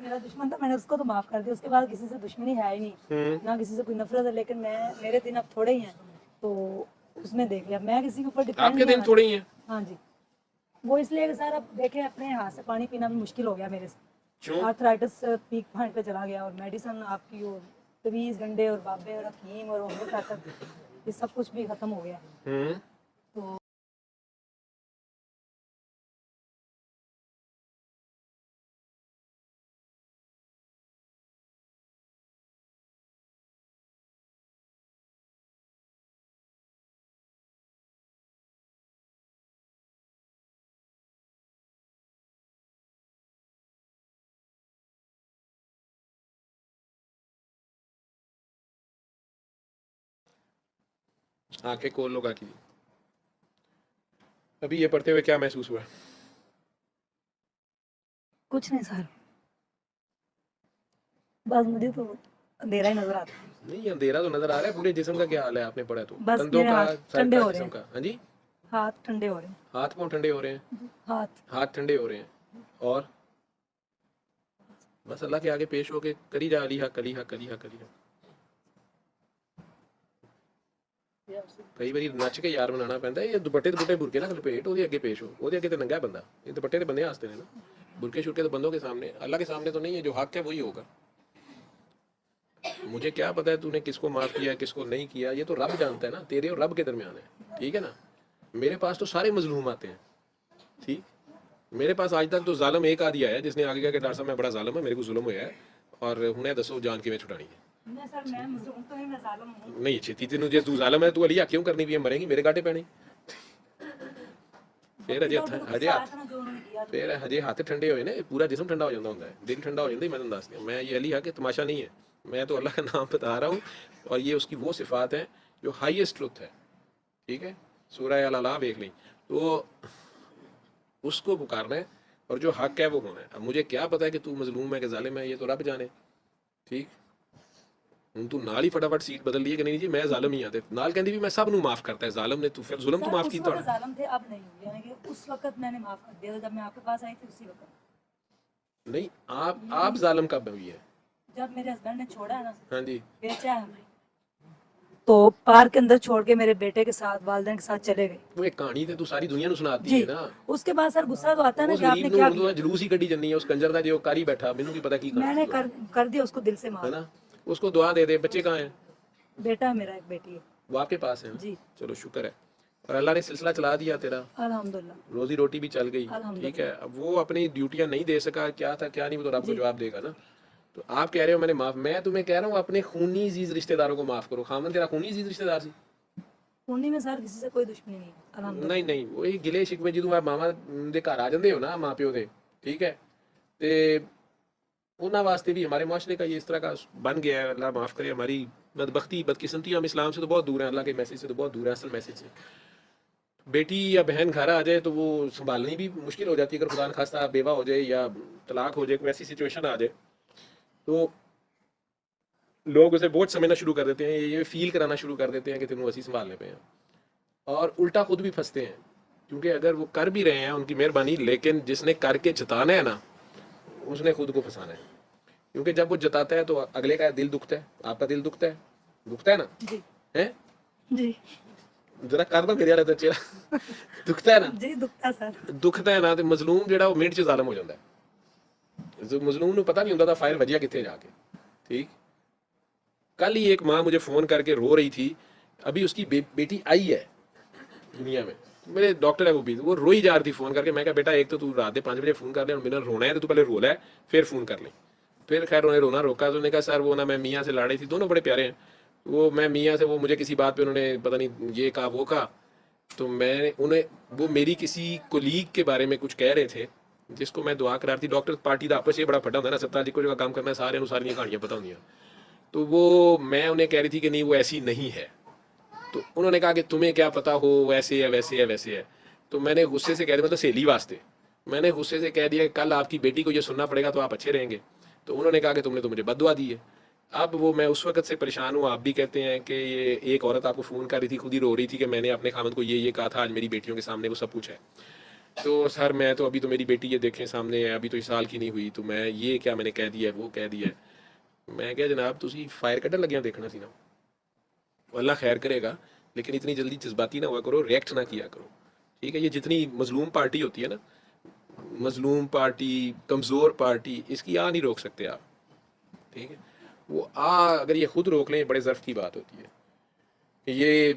मेरा दुश्मन था, मैंने उसको तो माफ कर दिया, उसके बाद किसी से दुश्मनी है ही नहीं, ना किसी से कोई नफरत है। लेकिन मेरे दिन अब थोड़े ही हैं, तो उसमें देख लिया, मैं किसी के ऊपर डिपेंड आपके नहीं दिन थोड़े ही हैं? हाँ जी, वो इसलिए कि सर अब देखे अपने हाथ से पानी पीना भी मुश्किल हो गया मेरे से। क्यों? आर्थराइटिस पीक पॉइंट पे चला गया, और मेडिसिन आपकी वो तवीज़ गंडे और बाबे और हकीम और होम्योपैथिक, ये सब कुछ भी खत्म हो गया। तो आंखें खोल लो काकी। अभी ये पढ़ते हुए क्या महसूस हुआ? कुछ नहीं सर, बस मुझे तो अंधेरा ही नजर आता है। नहीं, अंधेरा तो नजर आ रहा है। पूरे जिस्म का क्या हाल है आपने पढ़ा तो? बस कंधों मेरे का, हाथ सर ठंडे का, हो रहे जिस्म हैं, का? हाँ जी। हाथ ठंडे हो रहे हैं। हाथ पांव ठंडे हो रहे हैं? हाथ हाथ ठंडे हो रहे हैं। और बस अल्लाह के आगे पेश होके करी जा अली हा कली हा कली हा कली हा। कई बारी नच के यार बनाना पैंदा है। ये दुपट्टे दुपट्टे बुरके ना लपेट ओदे अगे पेश हो, ओदे अगे तो नंगा है बंदा। ये दुपट्टे तो बंदे वास्ते ने ना, बुरके शुरके तो बंदों के सामने, अल्लाह के सामने तो नहीं है। जो हक है वही होगा। मुझे क्या पता है तूने किसको माफ किया है किसको नहीं किया, ये तो रब जानता है ना, तेरे और रब के दरमियान है, ठीक है ना। मेरे पास तो सारे मजलूम आते हैं, ठीक। मेरे पास आज तक तो जालम एक आदि आया जिसने आगे कहा कि डॉक्टर साहब मैं बड़ा जालम है, मेरे को जुल्म होया है और हुणे दसो जान किवें छुड़ानी है। मैं सर मैं मजलूम तो नहीं, मैं जालिम हूँ। नहीं छेती तेन जे तू जालम है तू अलिया क्यों करनी भी है, मरेंगी मेरे गाटे पैने। फिर हजे हजे हाथ फिर हजे हाथ ठंडे होए ने पूरा जिस्म ठंडा हो जाता होंगे, दिल ठंडा हो जाता है। मैं तुम दस दिया, मैं ये अली है कि तमाशा नहीं है, मैं तो अल्लाह का नाम बता रहा हूँ। और ये उसकी वो सिफात है जो हाईएस्ट ट्रुथ है, ठीक है। सूरह अल अला देख ली तो उसको पुकारना है और जो हक है वो होना है। अब मुझे क्या पता है कि तू मजलूम है कि जालिम है, ये तो रब जाने, ठीक। ਹੁਣ ਤੂੰ ਨਾਲ ਹੀ ਫਟਾਫਟ ਸੀਟ ਬਦਲ ਲਈ ਕਿ ਨਹੀਂ ਜੀ ਮੈਂ ਜ਼ਾਲਮ ਹੀ ਆ, ਤੇ ਨਾਲ ਕਹਿੰਦੀ ਵੀ ਮੈਂ ਸਭ ਨੂੰ ਮਾਫ ਕਰਤਾ ਹੈ, ਜ਼ਾਲਮ ਨੇ ਤੂੰ ਫਿਰ ਜ਼ੁਲਮ ਤੂੰ सर ਮਾਫ उस ਕੀਤਾ वक्त होना। जालिम थे, अब नहीं हुई, यानी कि उस वक्त मैंने माफ कर दिया था, जब मैं आपके पास आई थी उसी वक्त। नहीं आप जालिम कब हुई है? जब मेरे हस्बैंड ने छोड़ा है ना, हाँ जी। बेचा है हमें, तो पार्क के अंदर छोड़ के मेरे बेटे के साथ वालिदैन के साथ चले गए वो एक कहानी तो तू सारी दुनिया ਨੂੰ ਸੁਣਾਤੀ जी। है ना। उसके बाद सर गुस्सा तो आता है ना उस कि आपने गरीब क्या ਨੂੰ किया। ਜਲੂਸ ਹੀ ਕੱਢੀ ਜੰਨੀ ਹੈ ਉਸ ਕੰਜਰ ਦਾ ਜੋ कारी बैठा, ਮੈਨੂੰ ਕੀ पता की मैंने कर दिया उसको दिल से है माफ। ना। उसको दुआ दे दे। बच्चे कहाँ हैं? बेटा है मेरा, एक बेटी है वो आपके पास है? जी। चलो शुक्र है। और अल्लाह ने सिलसिला चला दिया तेरा, अल्हम्दुलिल्लाह, रोजी रोटी भी चल गई, ठीक है। अब वो अपनी ड्यूटियां नहीं दे सका, क्या था क्या नहीं, वो तो रब को जी। जवाब देगा ना। तो आप कह रहे हो मैंने माफ, मैं तुम्हें कह रहा हूँ अपने खूनी अजीज रिश्तेदारों को माफ करो। खामन तेरा खूनी अजीज रिश्तेदार सी? उन्हीं में सर किसी से कोई दुश्मनी नहीं, अल्हम्दुलिल्लाह। नहीं नहीं, वही गिले शिकवे ਜਦੋਂ ਆ ਮਾਮਾ ਦੇ ਘਰ ਆ ਜਾਂਦੇ ਹੋ ਨਾ ਮਾਂ ਪਿਓ ਦੇ, ठीक है। ਤੇ ਉਹਨਾਂ वास्ते भी हमारे माशरे का ये इस तरह का बन गया है। अल्लाह माफ़ करे हमारी बदबख्ती बदकिस्मती, हम इस्लाम से तो बहुत दूर हैं, अल्लाह के मैसेज से तो बहुत दूर है, असल मैसेज से। बेटी या बहन घर आ जाए तो वो संभालनी भी मुश्किल हो जाती है। अगर खुदा न खास्ता बेवा हो जाए या तलाक हो जाए, कोई ऐसी सिचुएशन आ जाए तो लोग उसे बोझ समझना शुरू कर देते हैं, ये फील कराना शुरू कर देते हैं कि तेनों असी संभालने पे हैं, और उल्टा खुद भी फंसते हैं। क्योंकि अगर वो कर भी रहे हैं उनकी मेहरबानी, लेकिन जिसने करके जताना है ना उसने खुद को फंसाना है। क्योंकि जब वो जताता है तो अगले का दिल दुखता है, आपका दिल दुखता है ना, जी है जी जरा कर दो मेरे वाले चेहरा दुखता है ना, जी दुखता सर। दुखता है ना। तो मजलूम ਜਿਹੜਾ ਉਹ ਮਿੰਟ ਚ ਜ਼ਾਲਮ ਹੋ ਜਾਂਦਾ है। जो मजलूम ਨੂੰ पता नहीं ਹੁੰਦਾ था फायर वजिया कितने जाके, ठीक। कल ही एक माँ मुझे फोन करके रो रही थी, अभी उसकी बेटी आई है दुनिया में, मेरे डॉक्टर है वो भी, वो रोई जा रही थी फोन करके। मैं कहा बेटा एक तो तू रात के 5 बजे फोन कर ले, मेरा रोना है तो तू पहले रो ले फिर फोन कर ले। फिर खैर उन्होंने रोना रोका, तो उन्होंने कहा सर वो ना मैं मियाँ से लड़ रही थी, दोनों बड़े प्यारे हैं, वो मैं मियाँ से वो मुझे किसी बात पे उन्होंने पता नहीं ये कहा वो कहा, तो मैं उन्हें वो मेरी किसी कोलीग के बारे में कुछ कह रहे थे जिसको मैं दुआ करा रही थी। डॉक्टर पार्टी का आपस में बड़ा फटा होता है ना, 70 को जो काम करना है सारे सारियां कहानियां पता होंगी। तो वो मैं उन्हें कह रही थी कि नहीं वो ऐसी नहीं है। तो उन्होंने कहा कि तुम्हें क्या पता हो, वैसे है वैसे है वैसे है। तो मैंने गुस्से से कह दिया, मतलब सहेली वास्ते मैंने गुस्से से कह दिया कल आपकी बेटी को ये सुनना पड़ेगा तो आप अच्छे रहेंगे। तो उन्होंने कहा कि तुमने तो मुझे बददुआ दी है। अब वो मैं उस वक्त से परेशान हूँ। आप भी कहते हैं कि ये एक औरत आपको फ़ोन कर रही थी, खुद ही रो रही थी कि मैंने अपने खामद को ये कहा था, आज मेरी बेटियों के सामने वो सब कुछ है। تو سر میں تو ابھی تو میری بیٹی یہ دیکھیں سامنے ہے، ابھی تو اس سال کی نہیں ہوئی، تو میں یہ کیا میں نے کہہ دیا ہے وہ کہہ دیا ہے. میں کہا جناب تسی فائر کڈن لگیاں دیکھنا سی نا، اللہ خیر کرے گا، لیکن اتنی جلدی جذباتی نہ ہوا کرو، ریئیکٹ نہ کیا کرو. ٹھیک ہے، یہ جتنی مظلوم پارٹی ہوتی ہے نا، مظلوم پارٹی، کمزور پارٹی، اس کی نہیں روک سکتے آپ. ٹھیک ہے، وہ اگر یہ خود روک لیں بڑے ظرف کی بات ہوتی ہے کہ یہ.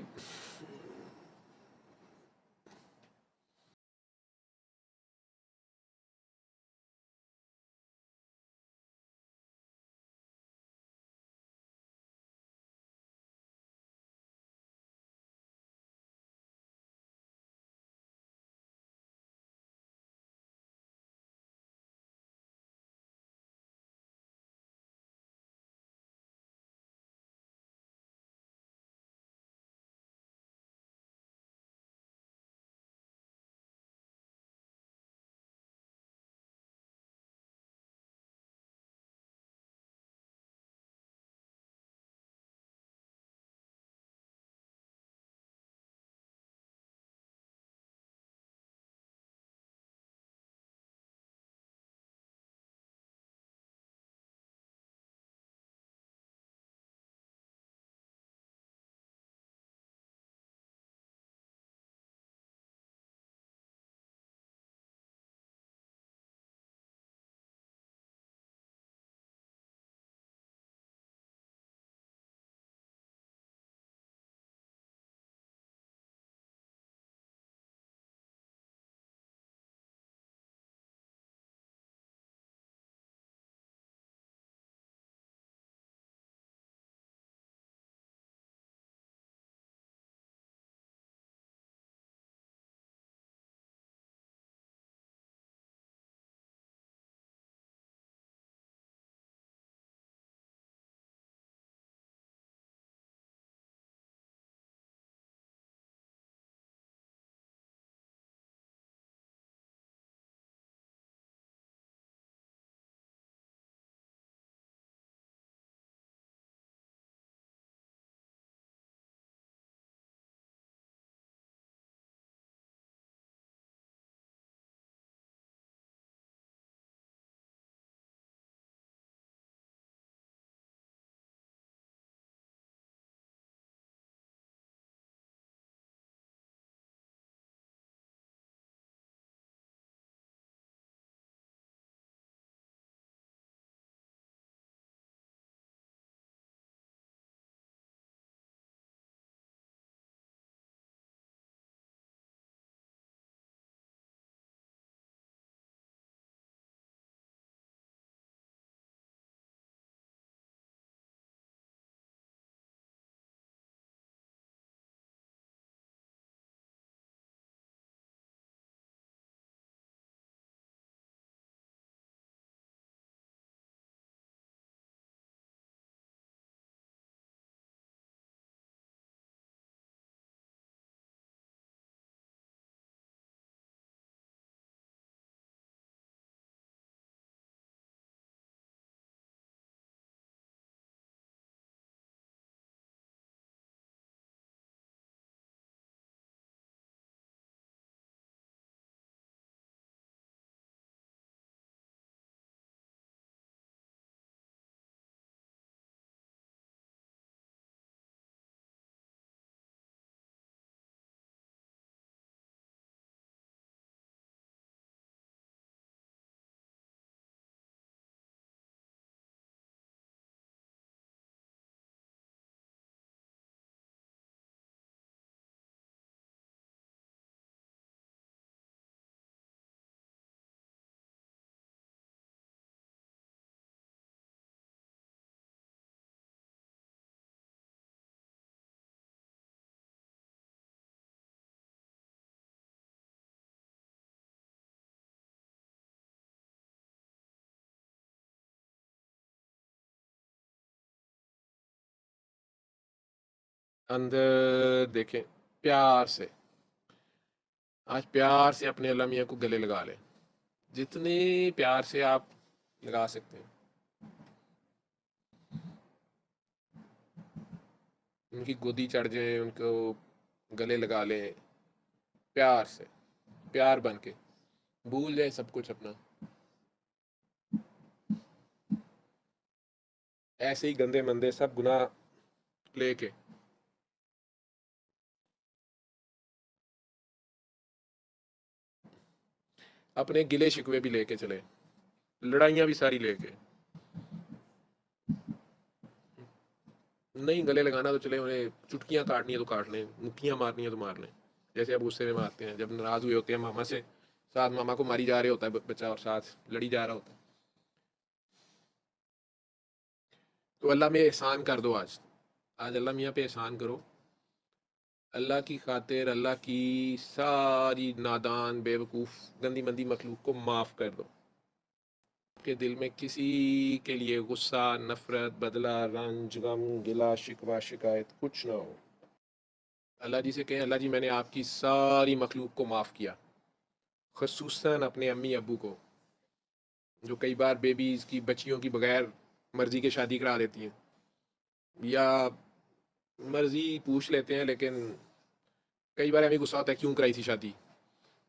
اندر دیکھیں، پیار سے، آج پیار سے اپنے اللہ میاں کو گلے لگا لیں، جتنے پیار سے آپ لگا سکتے ہیں. ان کی گودی چڑھ جائیں، ان کو گلے لگا لیں پیار سے، پیار بن کے. بھول جائے سب کچھ اپنا، ایسے ہی گندے مندے سب گناہ لے کے اپنے گلے شکوے بھی لے کے چلے، لڑائیاں بھی ساری لے کے، نہیں گلے لگانا تو چلے، انہیں چٹکیاں کاٹنی ہے تو کاٹ لیں، مکھیاں مارنی ہے تو مار لیں، جیسے اب غصے میں مارتے ہیں جب ناراض ہوئے ہوتے ہیں ماما سے، ساتھ ماما کو ماری جا رہے ہوتا ہے بچہ اور ساتھ لڑی جا رہا ہوتا ہے. تو اللہ میں احسان کر دو، آج اللہ میاں پہ احسان کرو، اللہ کی خاطر اللہ کی ساری نادان بیوقوف گندی مندی مخلوق کو معاف کر دو، کہ دل میں کسی کے لیے غصہ، نفرت، بدلہ، رنج، غم، گلا، شکوہ، شکایت کچھ نہ ہو. اللہ جی سے کہیں اللہ جی میں نے آپ کی ساری مخلوق کو معاف کیا، خصوصاً اپنے امی ابو کو، جو کئی بار بیبیز کی بچیوں کی بغیر مرضی کے شادی کرا دیتی ہیں، یا مرضی پوچھ لیتے ہیں لیکن کئی بار ہمیں غصہ ہوتا ہے کیوں کرائی تھی شادی،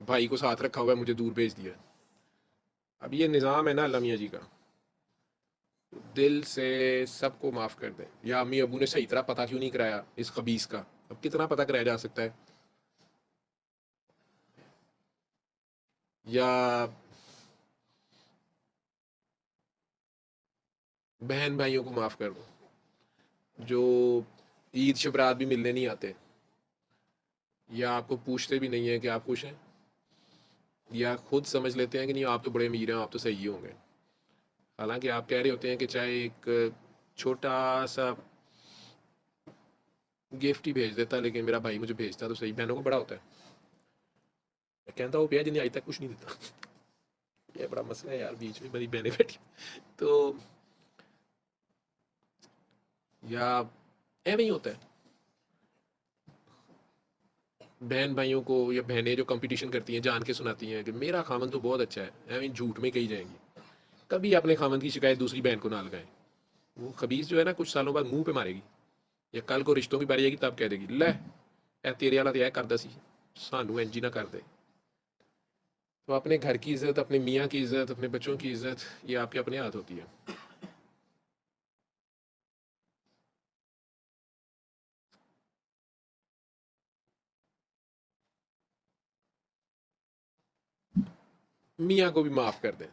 بھائی کو ساتھ رکھا ہوا ہے مجھے دور بھیج دیا. اب یہ نظام ہے نا اللہ میاں جی کا، دل سے سب کو معاف کر دیں. یا امی ابو نے صحیح طرح پتہ کیوں نہیں کرایا اس خبیث کا، اب کتنا پتہ کرایا جا سکتا ہے. یا بہن بھائیوں کو معاف کر دو جو عید شبرات بھی ملنے نہیں آتے، یا آپ کو پوچھتے بھی نہیں ہیں کہ آپ خوش ہیں، یا خود سمجھ لیتے ہیں کہ نہیں آپ تو بڑے امیر ہیں آپ تو صحیح ہوں گے، حالانکہ آپ کہہ رہے ہوتے ہیں کہ چاہے ایک چھوٹا سا گفٹ ہی بھیج دیتا لیکن میرا بھائی مجھے بھیجتا تو صحیح. بہنوں کو بڑا ہوتا ہے، میں کہتا ہوں پیا جنہیں آج تک کچھ نہیں دیتا. یہ بڑا مسئلہ ہے یار، بیچ میں بڑی بہنیں بیٹھی تو، یا ایویں ہی ہوتا ہے بہن بھائیوں کو، یا بہنیں جو کمپٹیشن کرتی ہیں جان کے سناتی ہیں کہ میرا خامن تو بہت اچھا ہے، ایویں جھوٹ میں کہی جائیں گی. کبھی اپنے خامن کی شکایت دوسری بہن کو نہ لگائیں، وہ خبیث جو ہے نا کچھ سالوں بعد منہ پہ مارے گی، یا کل کو رشتوں کی باری آئے گی تب کہہ دے گی لے اے تیرے والا تو یہ کردا سی سانو انج ہی نہ کر دے. تو اپنے گھر کی عزت، اپنے میاں کی عزت، اپنے بچوں کی عزت یہ آپ کے اپنے ہاتھ ہوتی ہے. میاں کو بھی معاف کر دیں،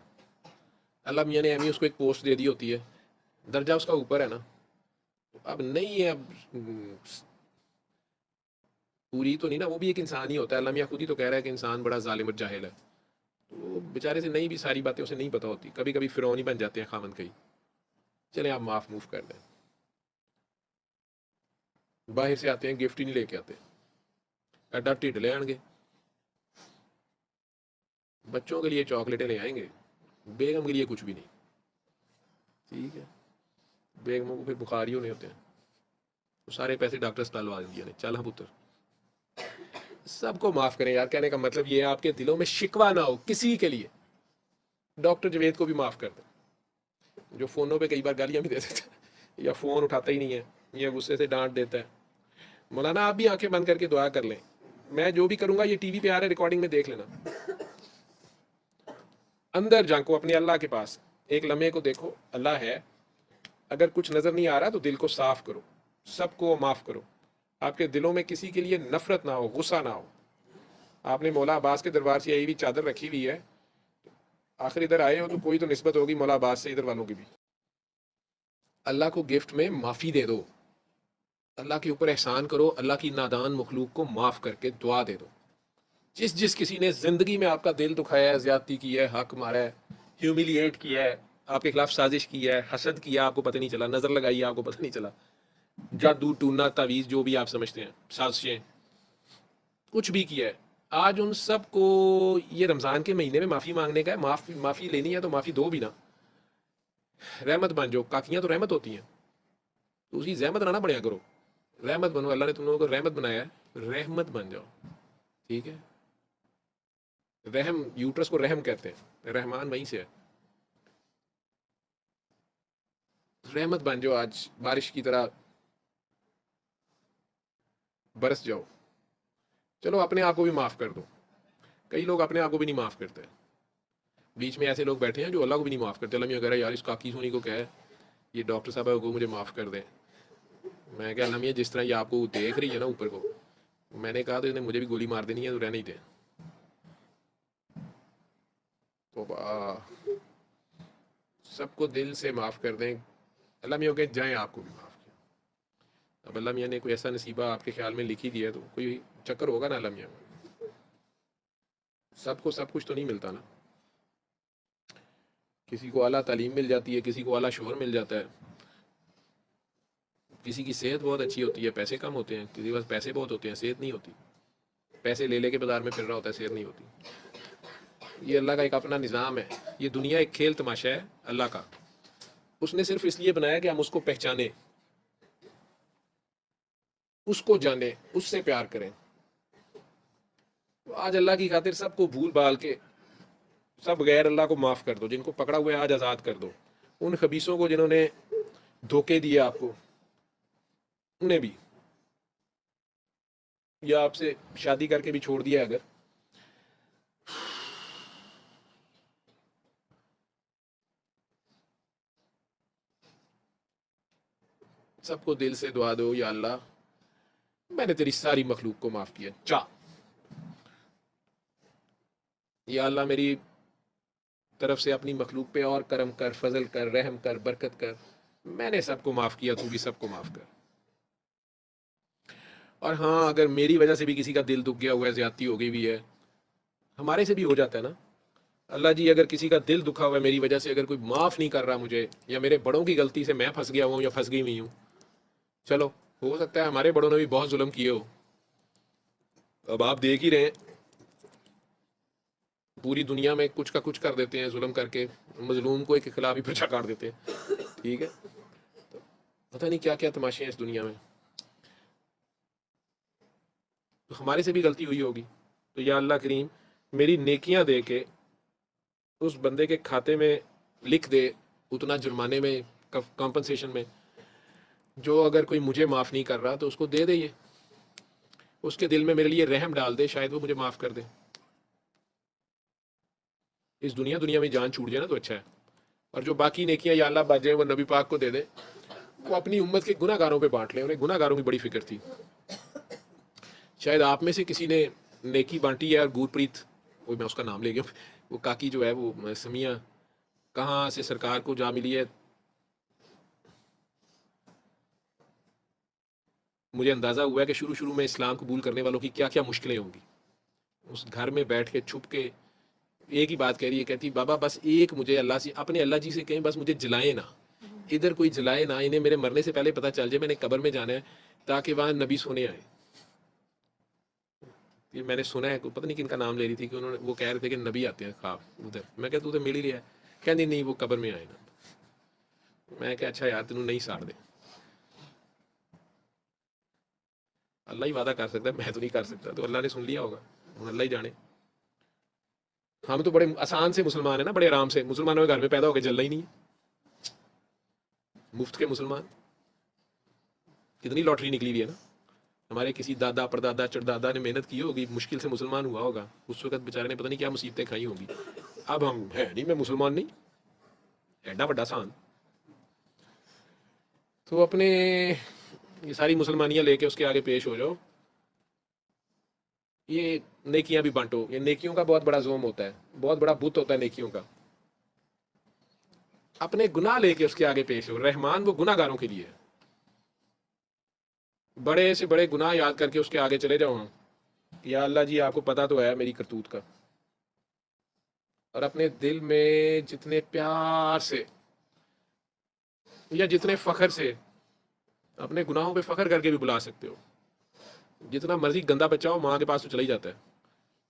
اللہ میاں نے امی اس کو ایک پوسٹ دے دی ہوتی ہے، درجہ اس کا اوپر ہے نا، اب نہیں ہے، اب پوری تو نہیں نا، وہ بھی ایک انسان ہی ہوتا ہے. اللہ میاں خود ہی تو کہہ رہا ہے کہ انسان بڑا ظالم اور جاہل ہے، تو بیچارے سے نہیں بھی ساری باتیں اسے نہیں پتہ ہوتی، کبھی کبھی فرعون ہی بن جاتے ہیں خامن کئی. چلیں آپ معاف موف کر دیں. باہر سے آتے ہیں گفٹ ہی نہیں لے کے آتے، ایڈا ٹھڈ لے آن گے، بچوں کے لیے چاکلیٹیں لے آئیں گے، بیگم کے لیے کچھ بھی نہیں. ٹھیک ہے، بیگموں کو پھر بخار ہی ہونے ہوتے ہیں، تو سارے پیسے ڈاکٹر سے ڈالوا دیا نے، چل ہم پتر. سب کو معاف کریں یار، کہنے کا مطلب یہ ہے آپ کے دلوں میں شکوہ نہ ہو کسی کے لیے. ڈاکٹر جوید کو بھی معاف کر دیں جو فونوں پہ کئی بار گالیاں بھی دے دیتا ہے، یا فون اٹھاتا ہی نہیں ہے، یا غصے سے ڈانٹ دیتا ہے. مولانا آپ بھی آنکھیں بند کر کے دعا کر لیں، میں جو بھی کروں گا یہ ٹی وی پہ آ رہا ہے ریکارڈنگ میں دیکھ لینا. اندر جھانکو اپنے اللہ کے پاس، ایک لمحے کو دیکھو اللہ ہے. اگر کچھ نظر نہیں آ رہا تو دل کو صاف کرو، سب کو معاف کرو، آپ کے دلوں میں کسی کے لیے نفرت نہ ہو، غصہ نہ ہو. آپ نے مولا عباس کے دربار سے یہی بھی چادر رکھی ہوئی ہے، آخر ادھر آئے ہو تو کوئی تو نسبت ہوگی مولا عباس سے ادھر والوں کی بھی. اللہ کو گفٹ میں معافی دے دو، اللہ کے اوپر احسان کرو، اللہ کی نادان مخلوق کو معاف کر کے دعا دے دو. جس کسی نے زندگی میں آپ کا دل دکھایا ہے، زیادتی کی ہے، حق مارا ہے، ہیومیلیٹ کیا ہے، آپ کے خلاف سازش کی ہے، حسد کیا آپ کو پتہ نہیں چلا، نظر لگائی آپ کو پتہ نہیں چلا، جادو ٹونا تعویذ جو بھی آپ سمجھتے ہیں، سازشیں کچھ بھی کیا ہے، آج ان سب کو یہ رمضان کے مہینے میں معافی مانگنے کا ہے. معافی لینی ہے تو معافی دو بھی نا، رحمت بن جاؤ، کاکیاں تو رحمت ہوتی ہیں، تو اسی زحمت نہ پڑیا کرو، رحمت بنو. اللہ نے تم لوگوں کو رحمت بنایا ہے، رحمت بن جاؤ. ٹھیک ہے، رحم یوٹرس کو رحم کہتے ہیں، رحمان وہیں سے ہے. رحمت بن جاؤ، آج بارش کی طرح برس جاؤ. چلو اپنے آپ کو بھی معاف کر دو، کئی لوگ اپنے آپ کو بھی نہیں معاف کرتے. बीच में ऐसे लोग बैठे हैं जो अल्लाह को भी नहीं माफ़ करते। अल्लाह मियाँ कह रहा है यार इस काकी सोनी को कहे ये डॉक्टर साहब को मुझे माफ़ कर दें। मैं क्या अल्लाह मियाँ जिस तरह ये आपको देख रही है ना ऊपर को, मैंने कहा तो इसने मुझे भी गोली मार देनी है तो रहने ही दे। तो सबको दिल से माफ़ कर दें। अल्लाह मियाँ कहे जाएँ आपको भी माफ़ किया। अब अल्लाह मियाँ ने कोई ऐसा नसीबा आपके ख्याल में लिखी दिया तो कोई चक्कर होगा ना अल्लाह मियाँ में। सबको सब कुछ तो नहीं मिलता ना। किसी को आला तालीम मिल जाती है, किसी को आला शोहर मिल जाता है, किसी की सेहत बहुत अच्छी होती है, पैसे कम होते हैं, किसी के पास पैसे बहुत होते हैं, सेहत नहीं होती, पैसे ले लेके बाजार में फिर रहा होता है, सेहत नहीं होती। ये अल्लाह का एक अपना निज़ाम है। ये दुनिया एक खेल तमाशा है अल्लाह का। उसने सिर्फ इसलिए बनाया कि हम उसको पहचाने, उसको जाने, उससे प्यार करें। तो आज अल्लाह की खातिर सबको भूल भाल के सब गैर अल्लाह को माफ़ कर दो। जिनको पकड़ा हुआ है आज आज़ाद कर दो। उन खबीसों को जिन्होंने धोखे दिए आपको, उन्हें भी, या आपसे शादी करके भी छोड़ दिया अगर, सबको दिल से दुआ दो या अल्लाह मैंने तेरी सारी मखलूक को माफ़ किया, चा या अल्लाह मेरी तरफ से अपनी मखलूक पे और करम कर, फजल कर, रहम कर, बरकत कर। मैंने सबको माफ़ किया, तू भी सबको माफ़ कर। और हाँ, अगर मेरी वजह से भी किसी का दिल दुख गया हुआ है, ज्यादती हो गई भी है, हमारे से भी हो जाता है ना। अल्लाह जी अगर किसी का दिल दुखा हुआ है मेरी वजह से, अगर कोई माफ़ नहीं कर रहा मुझे, या मेरे बड़ों की गलती से मैं फंस गया हूँ या फंस गई हुई हूँ, चलो हो सकता है हमारे बड़ों ने भी बहुत जुल्म किए हो। अब आप देख ही रहे हैं पूरी दुनिया में कुछ का कुछ कर देते हैं, जुल्म करके मजलूम को एक खिलाफ ही पर्चा काट देते हैं। ठीक है, तो पता नहीं क्या क्या तमाशे हैं इस दुनिया में। तो हमारे से भी गलती हुई होगी, तो या अल्लाह करीम मेरी नेकियां दे के उस बंदे के खाते में लिख दे उतना जुर्माने में, कॉम्पनसेशन में, जो अगर कोई मुझे माफ़ नहीं कर रहा तो उसको दे दे, ये उसके दिल में मेरे लिए रहम डाल दे, शायद वो मुझे माफ़ कर दे। इस दुनिया में जान छूट जाए ना तो अच्छा है। और जो बाकी नेकियां या अल्लाह बाजे वो नबी पाक को दे दे, वो अपनी उम्मत के गुनाहगारों पे बांट ले। उन्हें गुनाहगारों की बड़ी फिक्र थी। शायद आप में से किसी ने नेकी बांटी है। और गुरप्रीत, वो मैं उसका नाम ले गया, वो काकी जो है वो समिया कहाँ से सरकार को जा मिली है, मुझे अंदाज़ा हुआ है कि शुरू में इस्लाम कबूल करने वालों की क्या क्या मुश्किलें होंगी। उस घर में बैठ के छुप के एक ही बात कह रही है, कहती बाबा बस एक मुझे अल्लाह से, अपने अल्लाह जी से कहें बस मुझे जलाए ना, इधर कोई जलाए ना, इन्हें मेरे मरने से पहले पता चल जाए मैंने कब्र में जाना है, ताकि वहाँ नबी सोने आए। ये मैंने सुना है, पता नहीं किनका नाम ले रही थी कि उन्होंने, वो कह रहे थे कि नबी आते हैं ख्वाब उधर। मैं कहता तू तो मिल ही लिया है। कहती नहीं वो कब्र में आए ना। मैं क्या अच्छा यार तेनू नहीं साड़ दे, अल्लाह ही वादा कर सकता है, मैं तो नहीं कर सकता। तो अल्लाह ने सुन लिया होगा, अल्लाह ही जाने। हम तो बड़े आसान से मुसलमान है ना, बड़े आराम से। मुसलमानों के घर में पैदा होकर जलना ही नहीं है, मुफ्त के मुसलमान। कितनी लॉटरी निकली हुई है ना। हमारे किसी दादा परदादा चड़दादा ने मेहनत की होगी, मुश्किल से मुसलमान हुआ होगा, उस वक्त बेचारे ने पता नहीं क्या मुसीबतें खाई होंगी। अब हम है नहीं, मैं मुसलमान नहीं, एडा बड़ा सान। तो अपने ये सारी मुसलमानियाँ लेके उसके आगे पेश हो जाओ। ये नेकियां भी बांटो। ये नेकियों का बहुत बड़ा जोम होता है, बहुत बड़ा बुत होता है नेकियों का। अपने गुनाह लेके उसके आगे पेश हो। रहमान वो गुनाहगारों के लिए है। बड़े से बड़े गुनाह याद करके उसके आगे चले जाओ। या अल्लाह जी आपको पता तो है मेरी करतूत का, और अपने दिल में जितने प्यार से या जितने फख्र से, अपने गुनाहों पे फख्र करके भी बुला सकते हो। जितना मर्जी गंदा बच्चा हो, माँ के पास तो चला ही जाता है,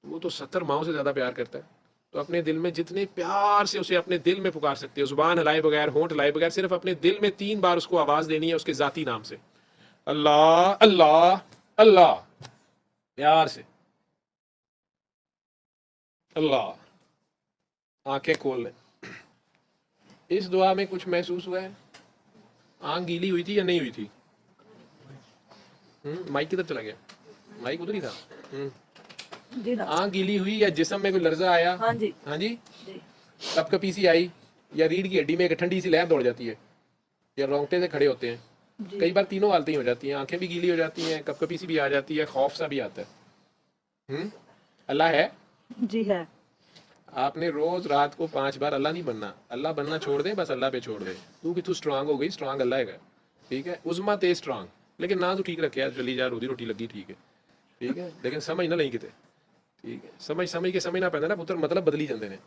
वो तो 70 माओं से ज्यादा प्यार करता है। तो अपने दिल में जितने प्यार से उसे अपने दिल में पुकार सकते हो, जुबान हिलाए बगैर, होंठ हिलाए बगैर, सिर्फ अपने दिल में 3 बार उसको आवाज देनी है उसके जाती नाम से, अल्लाह अल्लाह अल्लाह, प्यार से अल्लाह। आंखें खोल लें। इस दुआ में कुछ महसूस हुआ है? आंख गीली हुई थी या नहीं हुई थी? माइक किधर चला गया? माइक उधर ही था। जी आंख गीली हुई या जिस्म में कोई लर्जा आया? हाँ जी। हाँ जी। जी कप कपी सी आई या रीढ़ की हड्डी में एक ठंडी सी लहर दौड़ जाती है या रोंगटे से खड़े होते हैं, जी कई बार तीनों हालतें हो जाती हैं, आंखें भी गीली हो जाती हैं, कप कपी सी भी आ जाती है, खौफ सा भी आता है। अल्लाह है, जी है। आपने रोज रात को 5 बार अल्लाह नहीं बनना, अल्लाह बनना छोड़ दे, बस अल्लाह पे छोड़ दे। तू कि तू स्ट्रांग हो गई, स्ट्रांग अल्लाह है, ठीक है। उजमा ते स्ट्रांग, लेकिन ना तू ठीक रखे, चली जा, रोजी रोटी लगी, ठीक है, ठीक है, लेकिन समझ ना नहीं किते, ठीक है। समझ के समझना पैंदा ना पुत्र, मतलब बदली जाते हैं।